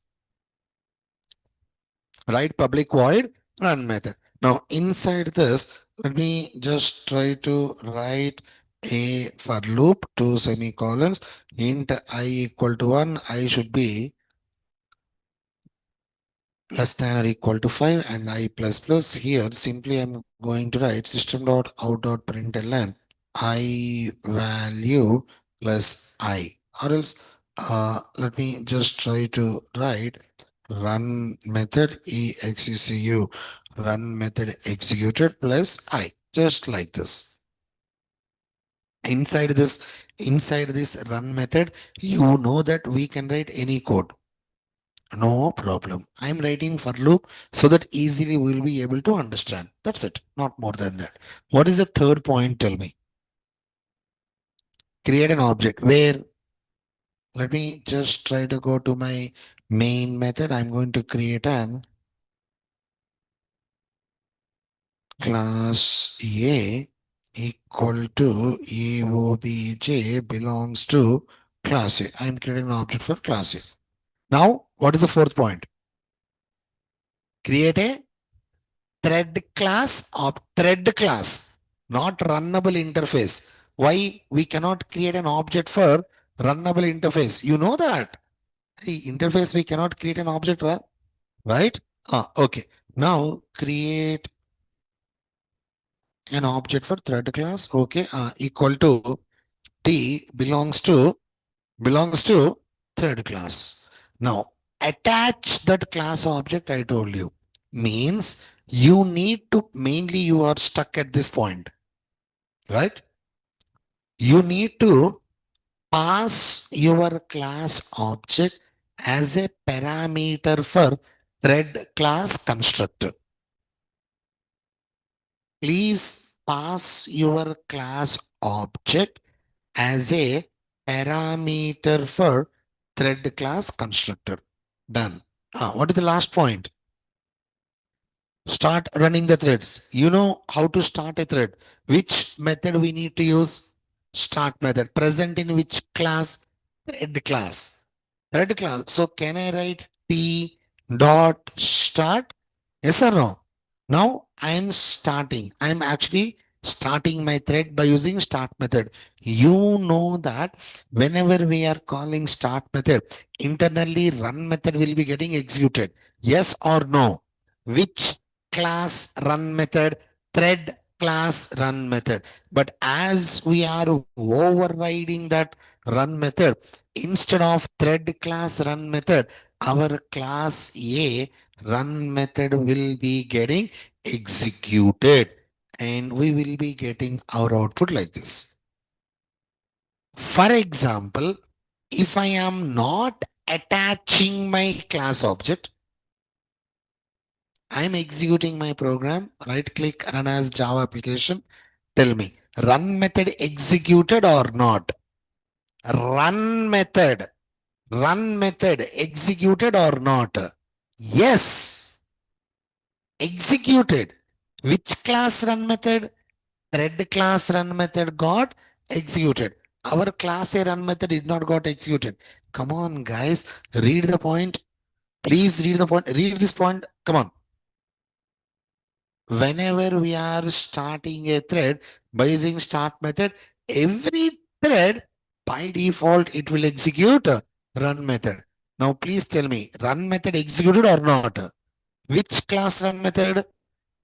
Write public void run method. Now inside this, let me just try to write a for loop, two semicolons, int I equal to 1, I should be less than or equal to 5 and I plus plus. Here simply I'm going to write system dot out dot println I value plus I, or else let me just try to write run method execu run method executed plus I, just like this. Inside this run method, you know that we can write any code. No problem. I'm writing for loop so that easily we'll be able to understand. That's it. Not more than that. What is the third point? Tell me. Create an object where, let me just try to go to my main method. I'm going to create an class A equal to EOBJ belongs to class A. I am creating an object for class A. Now, what is the fourth point? Create a thread class, not runnable interface. Why we cannot create an object for runnable interface? You know that. Hey, interface we cannot create an object, right? Okay. Now create an object for thread class. Okay. Equal to T belongs to thread class. Now attach that class object I told you means you need to mainly you are stuck at this point, right? You need to pass your class object as a parameter for thread class constructor. Please pass your class object as a parameter for thread class constructor. Done. What is the last point? Start running the threads. You know how to start a thread. Which method we need to use? Start method. Present in which class? Thread class. Thread class. So can I write T dot start? Yes or no? Now I am starting. I am actually starting my thread by using start method. You know that whenever we are calling start method, internally run method will be getting executed. Yes or no? Which class run method? Thread class run method. But as we are overriding that run method, instead of thread class run method, our class A run method will be getting executed and we will be getting our output like this. For example, if I am not attaching my class object, I am executing my program, right click, run as Java application. Tell me, run method executed or not? Run method, run method executed or not? Yes, executed. Which class run method? Thread class run method got executed. Our class A run method did not got executed. Come on, guys, read the point. Please read the point. Read this point. Come on. Whenever we are starting a thread by using start method, every thread by default it will execute a run method. Now please tell me, run method executed or not? Which class run method?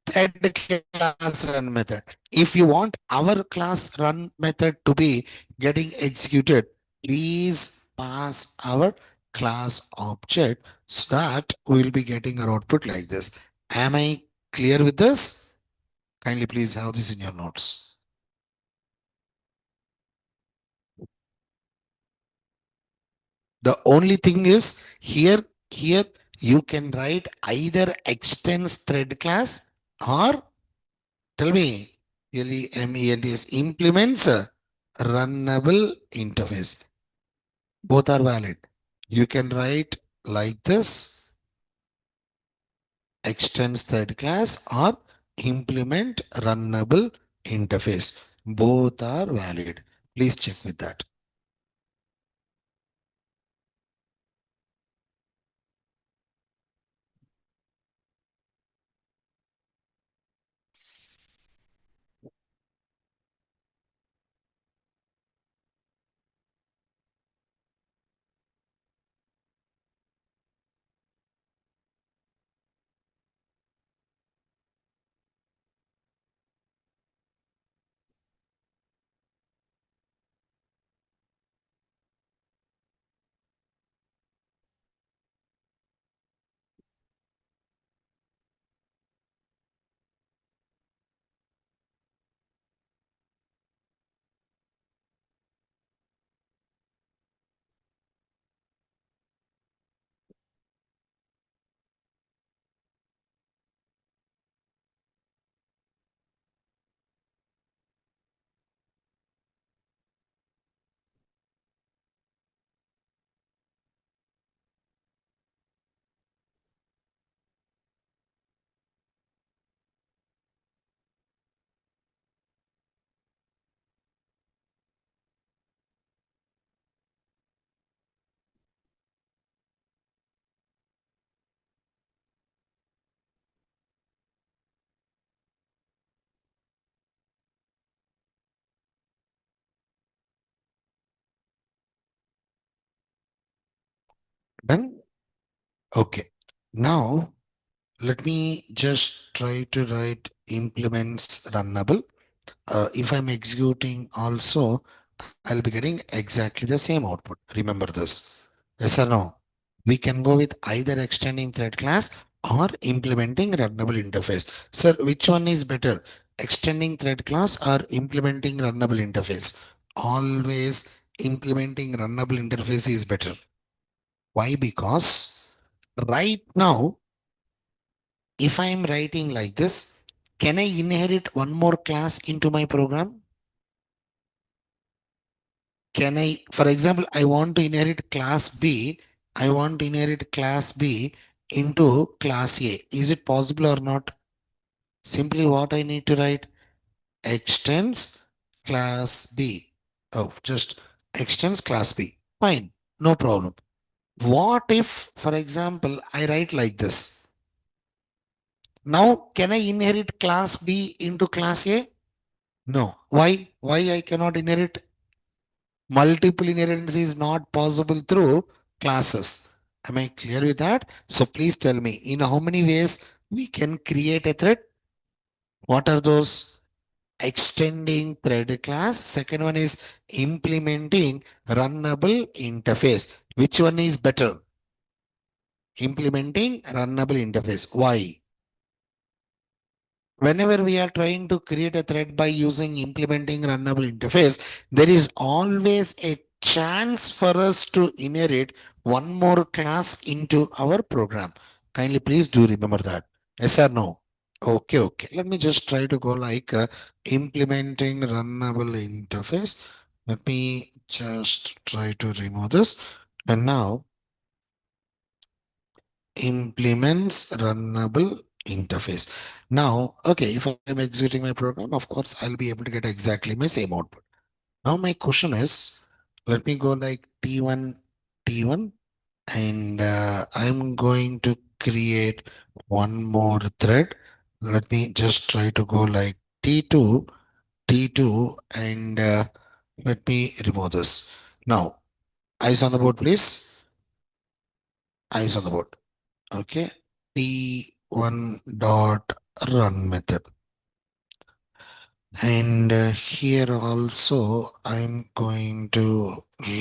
Thread class run method. If you want our class run method to be getting executed, please pass our class object so that we will be getting our output like this. Am I clear with this? Kindly please have this in your notes. The only thing is here you can write either extends thread class or tell me MENTS implements a runnable interface. Both are valid. You can write like this extends thread class or implement runnable interface. Both are valid. Please check with that. Done? Okay. Now let me just try to write implements runnable. If I'm executing also, I'll be getting exactly the same output. Remember this. Yes or no? We can go with either extending thread class or implementing runnable interface. Sir, which one is better? Extending thread class or implementing runnable interface? Always implementing runnable interface is better. Why? Because right now, if I am writing like this, can I inherit one more class into my program? Can I, for example, I want to inherit class B, I want to inherit class B into class A. Is it possible or not? Simply what I need to write, extends class B. Oh, just extends class B. Fine, no problem. What if, for example, I write like this? Now, can I inherit class B into class A? No. Why? Why I cannot inherit? Multiple inheritance is not possible through classes. Am I clear with that? So please tell me in how many ways we can create a thread? What are those? Extending thread class. Second one is implementing runnable interface. Which one is better? Implementing runnable interface. Why? Whenever we are trying to create a thread by using implementing runnable interface, there is always a chance for us to inherit one more class into our program. Kindly please do remember that. Yes or no? Okay, okay. Let me just try to go like implementing runnable interface. Let me just try to remove this. And now implements runnable interface. Now, okay, if I'm executing my program, of course, I'll be able to get exactly my same output. Now, my question is, let me go like T1, T1, and I'm going to create one more thread. Let me just try to go like T2, T2, and let me remove this. Now, eyes on the board, please. Eyes on the board. Okay. T1 dot run method. And here also I'm going to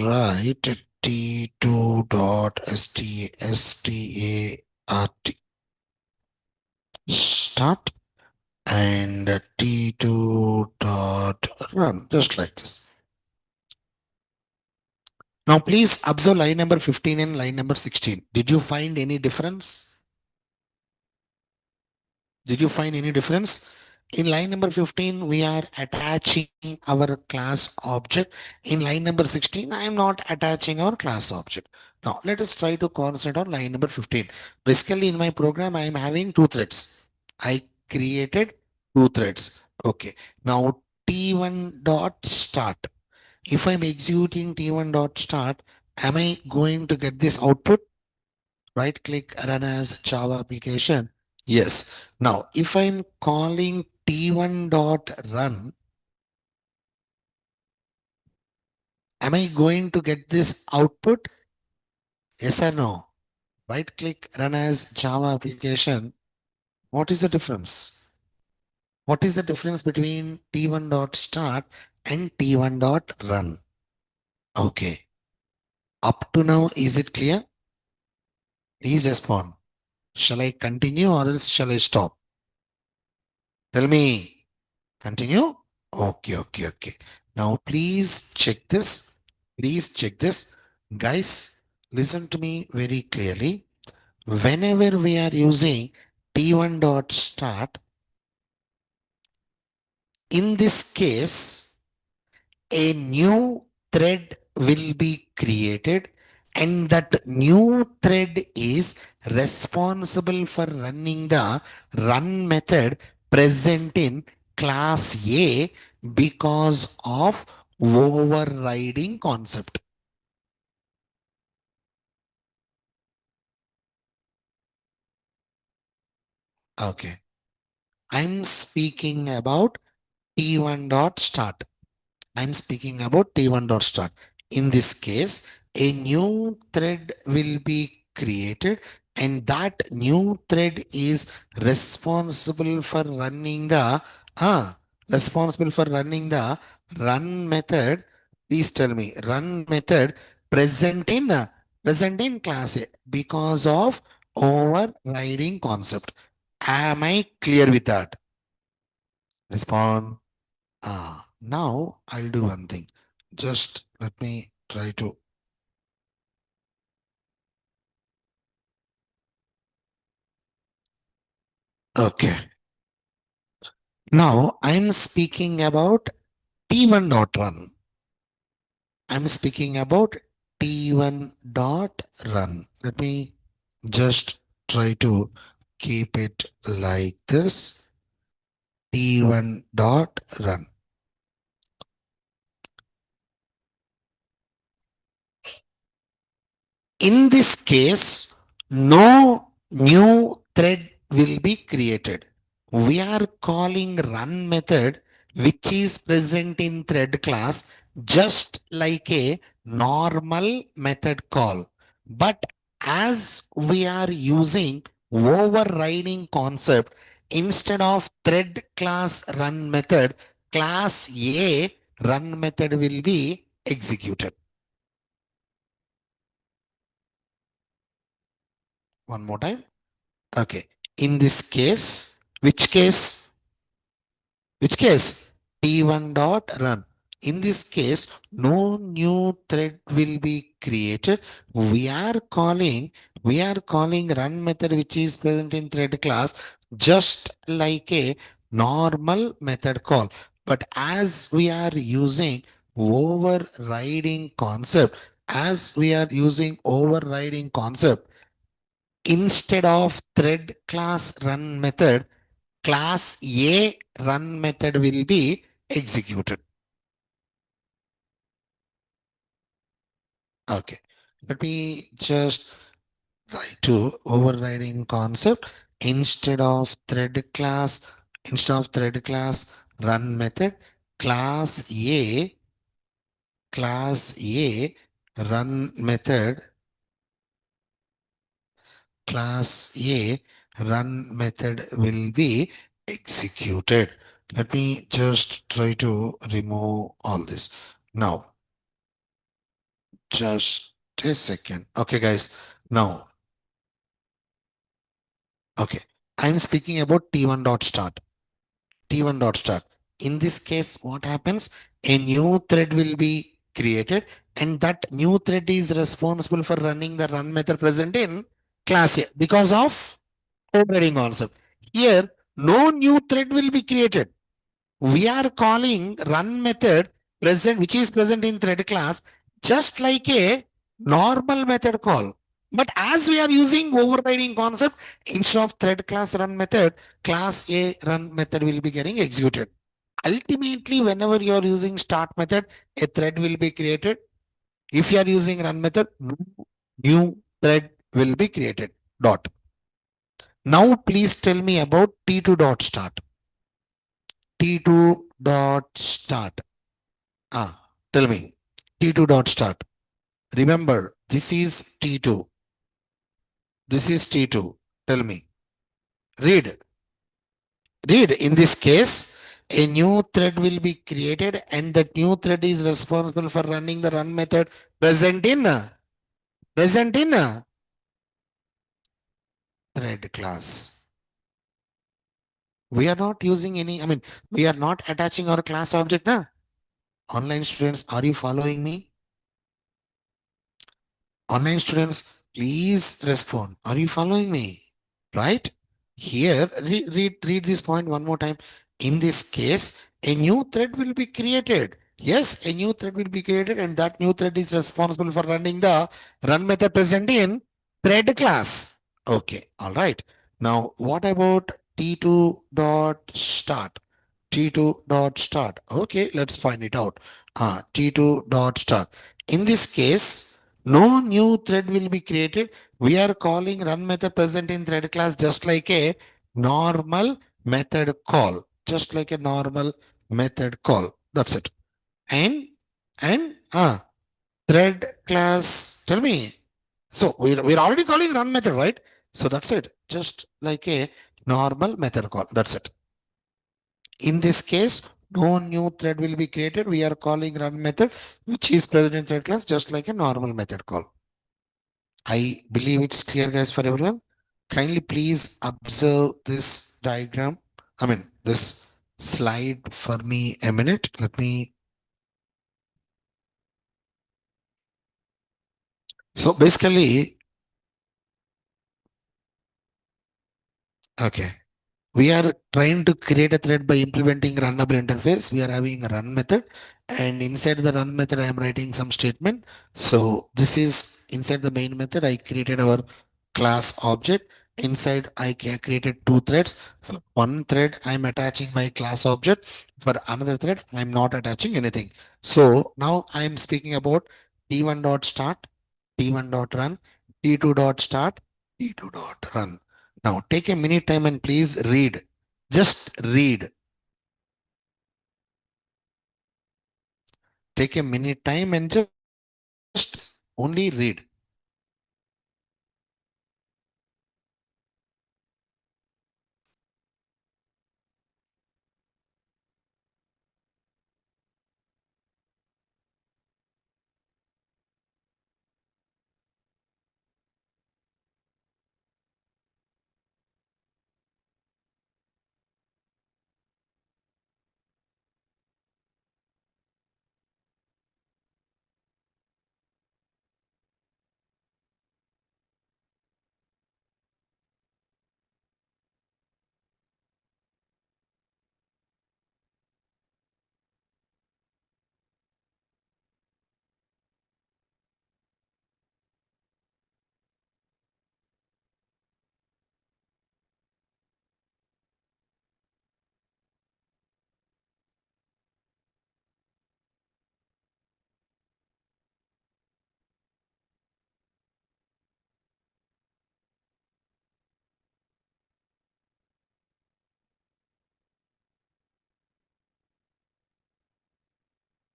write T2 dot start start and T2 dot run just like this. Now please observe line number 15 and line number 16. Did you find any difference? Did you find any difference? In line number 15, we are attaching our class object. In line number 16, I am not attaching our class object. Now, let us try to concentrate on line number 15. Basically, in my program, I am having two threads. I created two threads. Okay. Now, T1 dot start. If I'm executing T1 dot start, am I going to get this output? Right click, run as Java application. Yes. Now, if I'm calling T1 dot run, am I going to get this output? Yes or no? Right click, run as Java application. What is the difference? What is the difference between T1 dot start and T1 dot run? Okay. Up to now, is it clear? Please respond. Shall I continue or else shall I stop? Tell me. Continue? Okay, okay, okay. Now please check this. Please check this. Guys, listen to me very clearly. Whenever we are using T1 dot start, in this case, a new thread will be created and that new thread is responsible for running the run method present in class A because of overriding concept. Okay. I'm speaking about T1 dot start. I'm speaking about T1 dot start. In this case, a new thread will be created, and that new thread is responsible for running the ah responsible for running the run method. Please tell me, run method present in class A because of overriding concept. Am I clear with that? Respond. Now I'll do one thing. Just let me try to. Okay. Now I'm speaking about T1 dot run. I'm speaking about T1 dot run. Let me just try to keep it like this. T1 dot run. In this case, no new thread will be created. We are calling run method which is present in thread class just like a normal method call. But as we are using overriding concept, instead of thread class run method, class A run method will be executed. One more time. Okay. In this case, which case T1 dot run. In this case, no new thread will be created. We are calling we are calling run method which is present in thread class just like a normal method call. But as we are using overriding concept, as we are using overriding concept, instead of thread class run method, class A run method will be executed. Okay. Let me just write to overriding concept instead of thread class run method, class A class A run method class A run method will be executed. Let me just try to remove all this. Now, just a second. Okay, guys. Now, okay. I'm speaking about T1 dot start. T1 dot start. In this case, what happens? A new thread will be created, and that new thread is responsible for running the run method present in class A because of overriding concept. Here, no new thread will be created. We are calling run method present, which is present in thread class, just like a normal method call. But as we are using overriding concept, instead of thread class run method, class A run method will be getting executed. Ultimately, whenever you are using start method, a thread will be created. If you are using run method, no new thread will be created. Dot. Now, please tell me about T2 dot start. T2 dot start. Tell me. T2 dot start. Remember, this is T2. This is T2. Tell me. Read. Read. In this case, a new thread will be created, and that new thread is responsible for running the run method present in present in thread class. We are not using any, we are not attaching our class object. Na? Online students, are you following me? Online students, please respond. Are you following me? Right? Here, read this point one more time. In this case, a new thread will be created. Yes, a new thread will be created, and that new thread is responsible for running the run method present in thread class. Okay, all right. Now, what about T2 dot start? T2 dot start. Okay, let's find it out. T2 dot start. In this case, no new thread will be created. We are calling run method present in thread class just like a normal method call. Just like a normal method call. That's it. And thread class. Tell me. So we're already calling run method, right? So that's it. Just like a normal method call. That's it. In this case, no new thread will be created. We are calling run method, which is present in thread class, just like a normal method call. I believe it's clear, guys, for everyone. Kindly please observe this diagram. I mean, this slide for me a minute. Let me. So basically, okay. We are trying to create a thread by implementing runnable interface. We are having a run method, and inside the run method, I am writing some statement. So this is inside the main method. I created our class object. Inside, I created two threads. For one thread, I'm attaching my class object. For another thread, I'm not attaching anything. So now I'm speaking about T1 dot start, T1 dot run, T2 dot start, T2 dot run. Now take a minute time and please read. Just read. Take a minute time and just only read.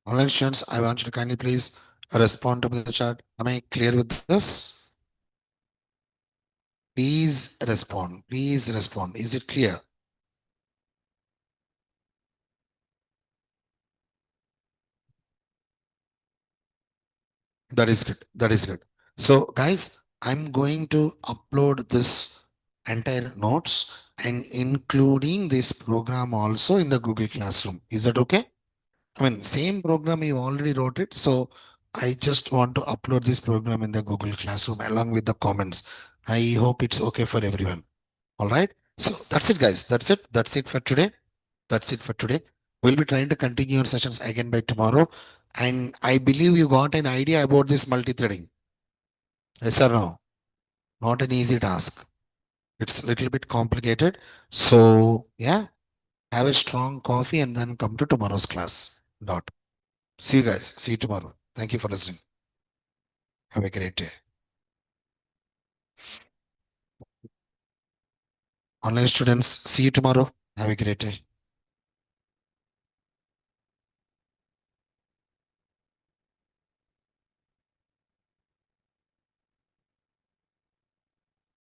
Online students, I want you to kindly please respond to the chat. Am I clear with this? Please respond. Please respond. Is it clear? That is good. That is good. So, guys, I'm going to upload this entire notes and including this program also in the Google Classroom. Is that okay? I mean, same program you already wrote it. So I just want to upload this program in the Google Classroom along with the comments. I hope it's okay for everyone. All right. So that's it, guys. That's it. That's it for today. That's it for today. We'll be trying to continue our sessions again by tomorrow. And I believe you got an idea about this multi-threading. Yes or no? Not an easy task. It's a little bit complicated. So yeah, have a strong coffee and then come to tomorrow's class. Dot. See you guys. See you tomorrow. Thank you for listening. Have a great day. Online students, see you tomorrow. Have a great day.